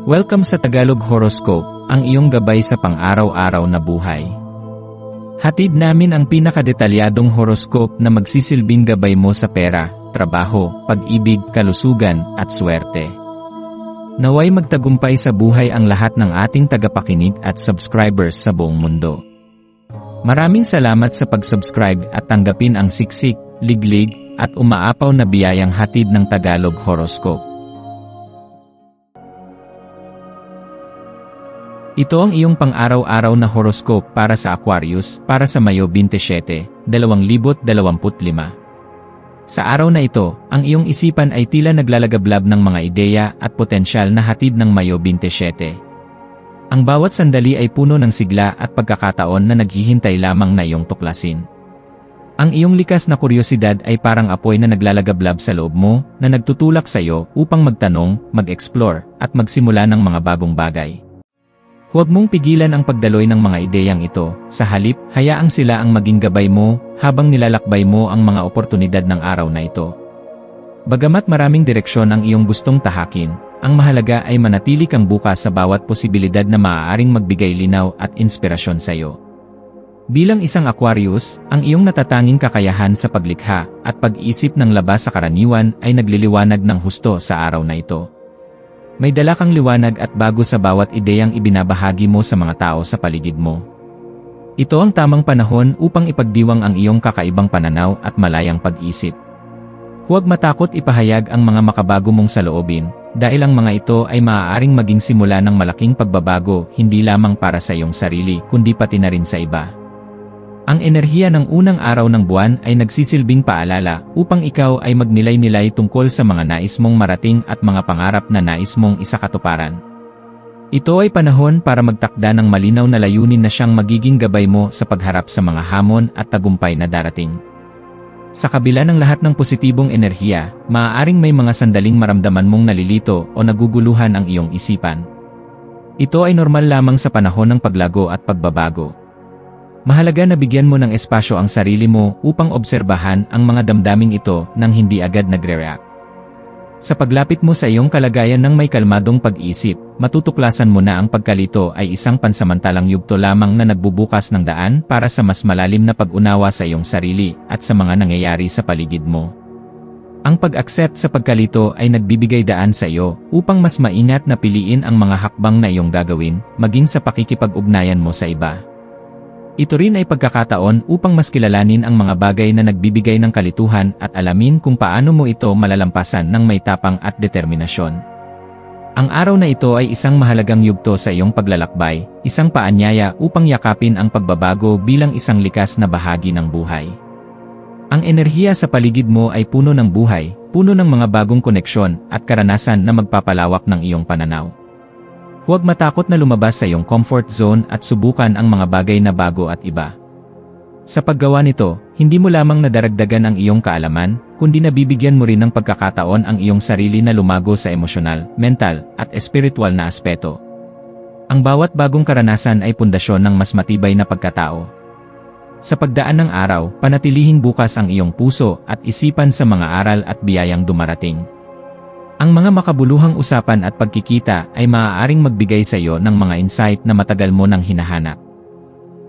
Welcome sa Tagalog Horoscope, ang iyong gabay sa pang-araw-araw na buhay. Hatid namin ang pinakadetalyadong horoscope na magsisilbing gabay mo sa pera, trabaho, pag-ibig, kalusugan, at swerte. Naway magtagumpay sa buhay ang lahat ng ating tagapakinig at subscribers sa buong mundo. Maraming salamat sa pag-subscribe at tanggapin ang siksik, liglig, at umaapaw na biyayang hatid ng Tagalog Horoscope. Ito ang iyong pang-araw-araw na horoscope para sa Aquarius, para sa Mayo 27, 2025. Sa araw na ito, ang iyong isipan ay tila naglalagablab ng mga ideya at potensyal na hatid ng Mayo 27. Ang bawat sandali ay puno ng sigla at pagkakataon na naghihintay lamang na iyong tuklasin. Ang iyong likas na kuryosidad ay parang apoy na naglalagablab sa loob mo, na nagtutulak sa iyo upang magtanong, mag-explore, at magsimula ng mga bagong bagay. Huwag mong pigilan ang pagdaloy ng mga ideyang ito, sa halip, hayaang sila ang maging gabay mo, habang nilalakbay mo ang mga oportunidad ng araw na ito. Bagamat maraming direksyon ang iyong gustong tahakin, ang mahalaga ay manatili kang bukas sa bawat posibilidad na maaaring magbigay linaw at inspirasyon sa iyo. Bilang isang Aquarius, ang iyong natatanging kakayahan sa paglikha at pag-isip ng labas sa karaniwan ay nagliliwanag ng husto sa araw na ito. May dala kang liwanag at bago sa bawat ideyang ibinabahagi mo sa mga tao sa paligid mo. Ito ang tamang panahon upang ipagdiwang ang iyong kakaibang pananaw at malayang pag-isip. Huwag matakot ipahayag ang mga makabago mong saloobin, dahil ang mga ito ay maaaring maging simula ng malaking pagbabago hindi lamang para sa iyong sarili kundi pati na rin sa iba. Ang enerhiya ng unang araw ng buwan ay nagsisilbing paalala upang ikaw ay magnilay-nilay tungkol sa mga nais mong marating at mga pangarap na nais mong isakatuparan. Ito ay panahon para magtakda ng malinaw na layunin na siyang magiging gabay mo sa pagharap sa mga hamon at tagumpay na darating. Sa kabila ng lahat ng positibong enerhiya, maaaring may mga sandaling maramdaman mong nalilito o naguguluhan ang iyong isipan. Ito ay normal lamang sa panahon ng paglago at pagbabago. Mahalaga na bigyan mo ng espasyo ang sarili mo upang obserbahan ang mga damdaming ito nang hindi agad nagre-react. Sa paglapit mo sa iyong kalagayan ng may kalmadong pag-isip, matutuklasan mo na ang pagkalito ay isang pansamantalang yugto lamang na nagbubukas ng daan para sa mas malalim na pag-unawa sa iyong sarili at sa mga nangyayari sa paligid mo. Ang pag-accept sa pagkalito ay nagbibigay daan sa iyo upang mas maingat na piliin ang mga hakbang na iyong gagawin, maging sa pakikipag-ugnayan mo sa iba. Ito rin ay pagkakataon upang mas kilalanin ang mga bagay na nagbibigay ng kalituhan at alamin kung paano mo ito malalampasan ng may tapang at determinasyon. Ang araw na ito ay isang mahalagang yugto sa iyong paglalakbay, isang paanyaya upang yakapin ang pagbabago bilang isang likas na bahagi ng buhay. Ang enerhiya sa paligid mo ay puno ng buhay, puno ng mga bagong koneksyon at karanasan na magpapalawak ng iyong pananaw. Huwag matakot na lumabas sa iyong comfort zone at subukan ang mga bagay na bago at iba. Sa paggawa nito, hindi mo lamang nadaragdagan ang iyong kaalaman, kundi nabibigyan mo rin ng pagkakataon ang iyong sarili na lumago sa emosyonal, mental, at espiritual na aspeto. Ang bawat bagong karanasan ay pundasyon ng mas matibay na pagkatao. Sa pagdaan ng araw, panatilihing bukas ang iyong puso at isipan sa mga aral at biyayang dumarating. Ang mga makabuluhang usapan at pagkikita ay maaaring magbigay sa iyo ng mga insight na matagal mo nang hinahanap.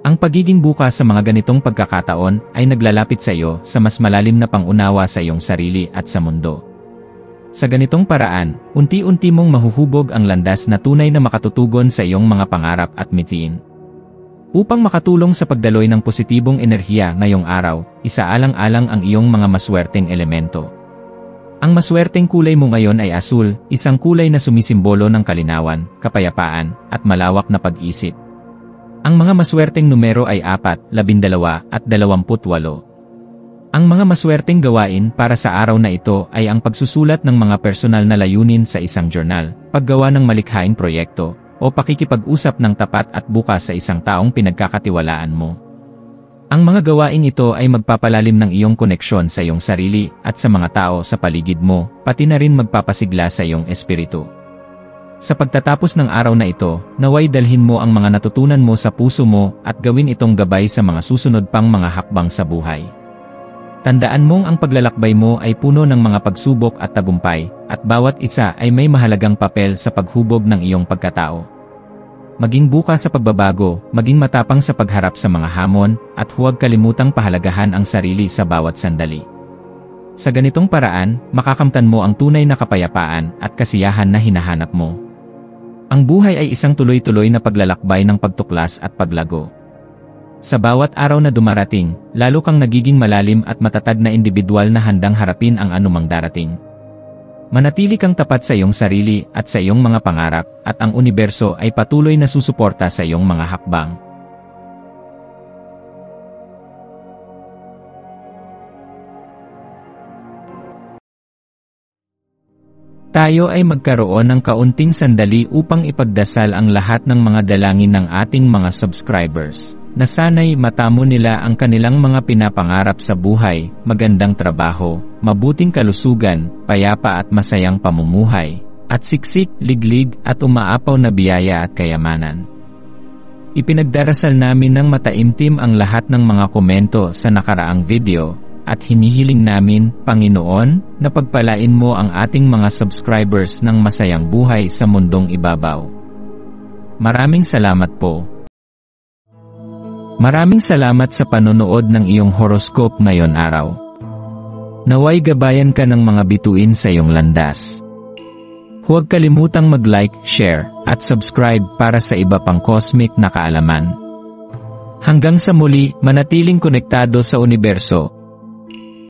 Ang pagiging bukas sa mga ganitong pagkakataon ay naglalapit sa iyo sa mas malalim na pangunawa sa iyong sarili at sa mundo. Sa ganitong paraan, unti-unti mong mahuhubog ang landas na tunay na makatutugon sa iyong mga pangarap at mithiin. Upang makatulong sa pagdaloy ng positibong enerhiya ngayong araw, isaalang-alang ang iyong mga maswerteng elemento. Ang maswerteng kulay mo ngayon ay asul, isang kulay na sumisimbolo ng kalinawan, kapayapaan, at malawak na pag-isip. Ang mga maswerteng numero ay 4, 12, at 28. Ang mga maswerteng gawain para sa araw na ito ay ang pagsusulat ng mga personal na layunin sa isang journal, paggawa ng malikhaing proyekto, o pakikipag-usap ng tapat at bukas sa isang taong pinagkakatiwalaan mo. Ang mga gawaing ito ay magpapalalim ng iyong koneksyon sa iyong sarili at sa mga tao sa paligid mo, pati na rin magpapasigla sa iyong espiritu. Sa pagtatapos ng araw na ito, naway dalhin mo ang mga natutunan mo sa puso mo at gawin itong gabay sa mga susunod pang mga hakbang sa buhay. Tandaan mong ang paglalakbay mo ay puno ng mga pagsubok at tagumpay, at bawat isa ay may mahalagang papel sa paghubog ng iyong pagkatao. Maging bukas sa pagbabago, maging matapang sa pagharap sa mga hamon, at huwag kalimutang pahalagahan ang sarili sa bawat sandali. Sa ganitong paraan, makakamtan mo ang tunay na kapayapaan at kasiyahan na hinahanap mo. Ang buhay ay isang tuloy-tuloy na paglalakbay ng pagtuklas at paglago. Sa bawat araw na dumarating, lalo kang nagiging malalim at matatag na individual na handang harapin ang anumang darating. Manatili kang tapat sa iyong sarili at sa iyong mga pangarap, at ang universo ay patuloy na susuporta sa iyong mga hakbang. Tayo ay magkaroon ng kaunting sandali upang ipagdasal ang lahat ng mga dalangin ng ating mga subscribers, na sana'y matamo nila ang kanilang mga pinapangarap sa buhay, magandang trabaho, mabuting kalusugan, payapa at masayang pamumuhay, at siksik, liglig at umaapaw na biyaya at kayamanan. Ipinagdarasal namin ng mataimtim ang lahat ng mga komento sa nakaraang video, at hinihiling namin, Panginoon, na pagpalain mo ang ating mga subscribers ng masayang buhay sa mundong ibabaw. Maraming salamat po. Maraming salamat sa panonood ng iyong horoscope ngayon araw. Naway gabayan ka ng mga bituin sa iyong landas. Huwag kalimutang mag-like, share, at subscribe para sa iba pang cosmic na kaalaman. Hanggang sa muli, manatiling konektado sa universo.